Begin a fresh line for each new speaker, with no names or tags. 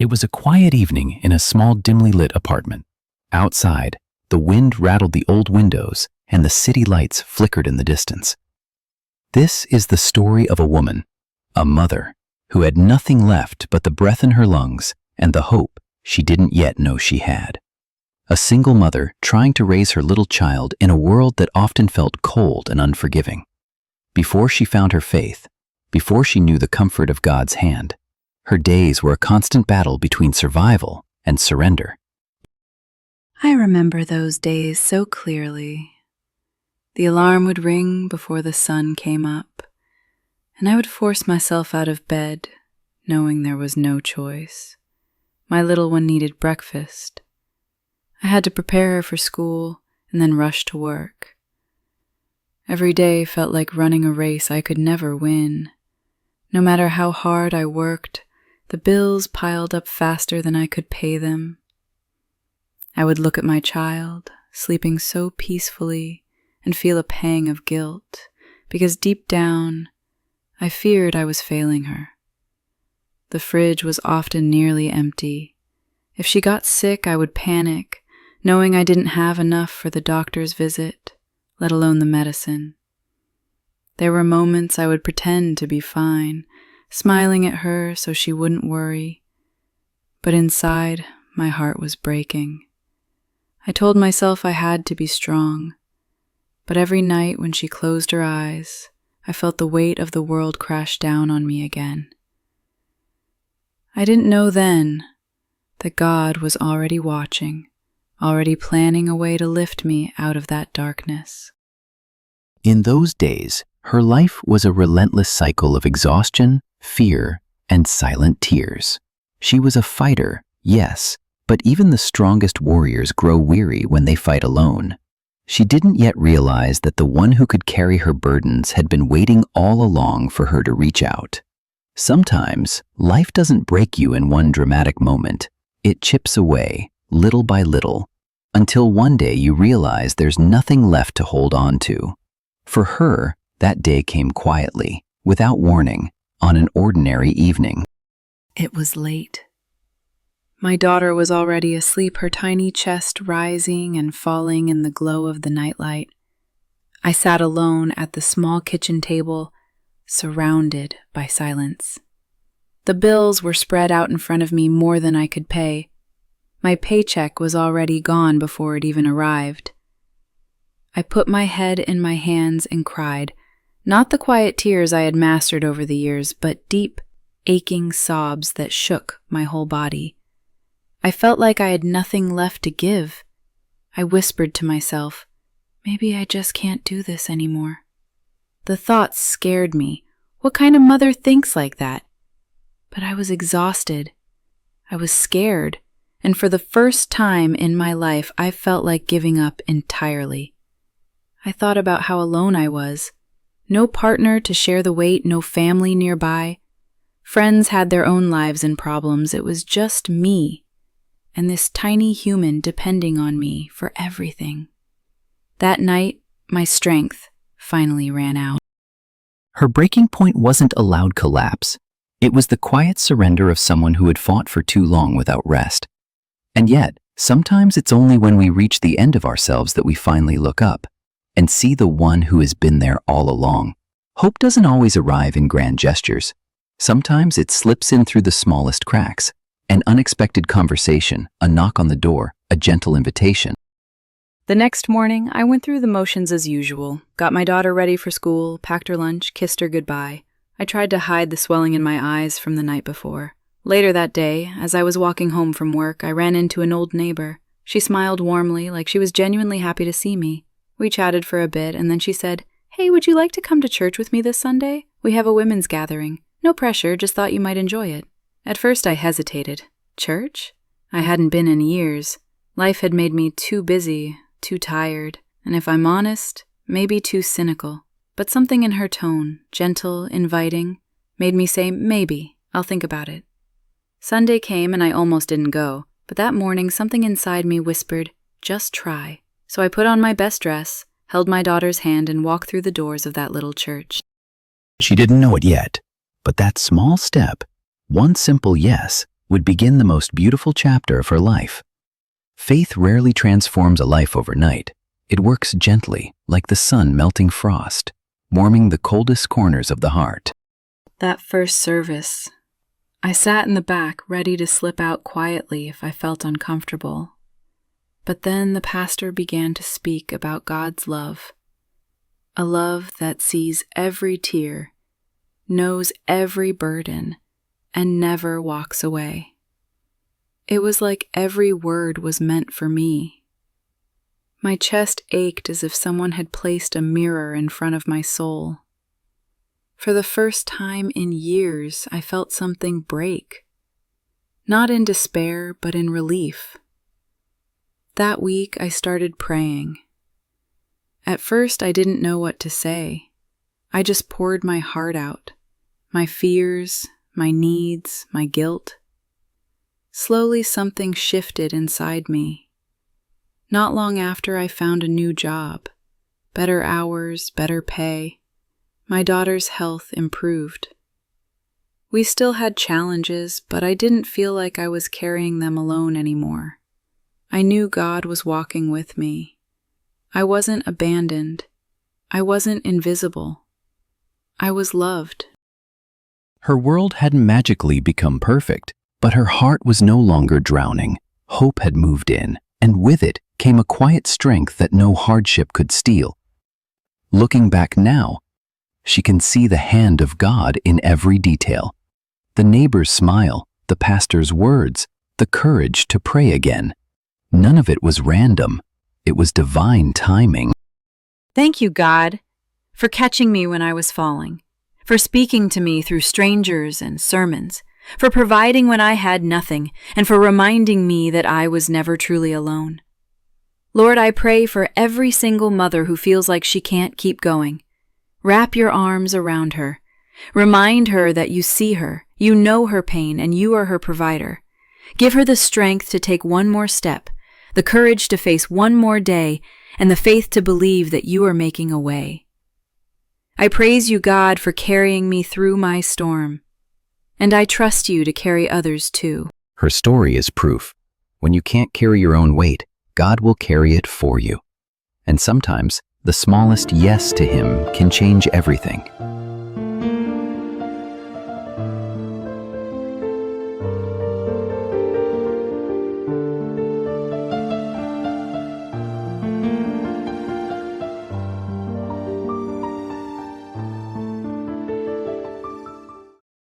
It was a quiet evening in a small, dimly lit apartment. Outside, the wind rattled the old windows and the city lights flickered in the distance. This is the story of a woman, a mother, who had nothing left but the breath in her lungs and the hope she didn't yet know she had. A single mother trying to raise her little child in a world that often felt cold and unforgiving. Before she found her faith, before she knew the comfort of God's hand, her days were a constant battle between survival and surrender.
I remember those days so clearly. The alarm would ring before the sun came up, and I would force myself out of bed, knowing there was no choice. My little one needed breakfast. I had to prepare her for school and then rush to work. Every day felt like running a race I could never win. No matter how hard I worked, the bills piled up faster than I could pay them. I would look at my child, sleeping so peacefully, and feel a pang of guilt, because deep down, I feared I was failing her. The fridge was often nearly empty. If she got sick, I would panic, knowing I didn't have enough for the doctor's visit, let alone the medicine. There were moments I would pretend to be fine, smiling at her so she wouldn't worry. But inside, my heart was breaking. I told myself I had to be strong. But every night when she closed her eyes, I felt the weight of the world crash down on me again. I didn't know then that God was already watching, already planning a way to lift me out of that darkness.
In those days, her life was a relentless cycle of exhaustion, fear, and silent tears. She was a fighter, yes, but even the strongest warriors grow weary when they fight alone. She didn't yet realize that the one who could carry her burdens had been waiting all along for her to reach out. Sometimes, life doesn't break you in one dramatic moment. It chips away, little by little, until one day you realize there's nothing left to hold on to. For her, that day came quietly, without warning, on an ordinary evening.
It was late. My daughter was already asleep, her tiny chest rising and falling in the glow of the nightlight. I sat alone at the small kitchen table, surrounded by silence. The bills were spread out in front of me more than I could pay. My paycheck was already gone before it even arrived. I put my head in my hands and cried, not the quiet tears I had mastered over the years, but deep, aching sobs that shook my whole body. I felt like I had nothing left to give. I whispered to myself, maybe I just can't do this anymore. The thoughts scared me. What kind of mother thinks like that? But I was exhausted. I was scared, and for the first time in my life, I felt like giving up entirely. I thought about how alone I was. No partner to share the weight, no family nearby. Friends had their own lives and problems. It was just me, and this tiny human depending on me for everything. That night, my strength finally ran out.
Her breaking point wasn't a loud collapse. It was the quiet surrender of someone who had fought for too long without rest. And yet, sometimes it's only when we reach the end of ourselves that we finally look up and see the one who has been there all along. Hope doesn't always arrive in grand gestures. Sometimes it slips in through the smallest cracks. An unexpected conversation, a knock on the door, a gentle invitation.
The next morning, I went through the motions as usual, got my daughter ready for school, packed her lunch, kissed her goodbye. I tried to hide the swelling in my eyes from the night before. Later that day, as I was walking home from work, I ran into an old neighbor. She smiled warmly, like she was genuinely happy to see me. We chatted for a bit, and then she said, "Hey, would you like to come to church with me this Sunday? We have a women's gathering. No pressure, just thought you might enjoy it." At first I hesitated. Church? I hadn't been in years. Life had made me too busy, too tired, and if I'm honest, maybe too cynical. But something in her tone, gentle, inviting, made me say, maybe, I'll think about it. Sunday came and I almost didn't go, but that morning something inside me whispered, just try. So I put on my best dress, held my daughter's hand, and walked through the doors of that little church.
She didn't know it yet, but that small step, one simple yes, would begin the most beautiful chapter of her life. Faith rarely transforms a life overnight. It works gently, like the sun melting frost, warming the coldest corners of the heart.
That first service, I sat in the back ready to slip out quietly if I felt uncomfortable. But then the pastor began to speak about God's love, a love that sees every tear, knows every burden, and never walks away. It was like every word was meant for me. My chest ached as if someone had placed a mirror in front of my soul. For the first time in years, I felt something break. Not in despair, but in relief. That week, I started praying. At first, I didn't know what to say. I just poured my heart out, my fears, my needs, my guilt. Slowly, something shifted inside me. Not long after, I found a new job. Better hours, better pay. My daughter's health improved. We still had challenges, but I didn't feel like I was carrying them alone anymore. I knew God was walking with me. I wasn't abandoned. I wasn't invisible. I was loved.
Her world hadn't magically become perfect, but her heart was no longer drowning. Hope had moved in, and with it came a quiet strength that no hardship could steal. Looking back now, she can see the hand of God in every detail. The neighbor's smile, the pastor's words, the courage to pray again. None of it was random. It was divine timing.
Thank you, God, for catching me when I was falling, for speaking to me through strangers and sermons, for providing when I had nothing, and for reminding me that I was never truly alone. Lord, I pray for every single mother who feels like she can't keep going. Wrap your arms around her. Remind her that you see her, you know her pain, and you are her provider. Give her the strength to take one more step, the courage to face one more day, and the faith to believe that you are making a way. I praise you, God, for carrying me through my storm, and I trust you to carry others too.
Her story is proof. When you can't carry your own weight, God will carry it for you. And sometimes, the smallest yes to Him can change everything.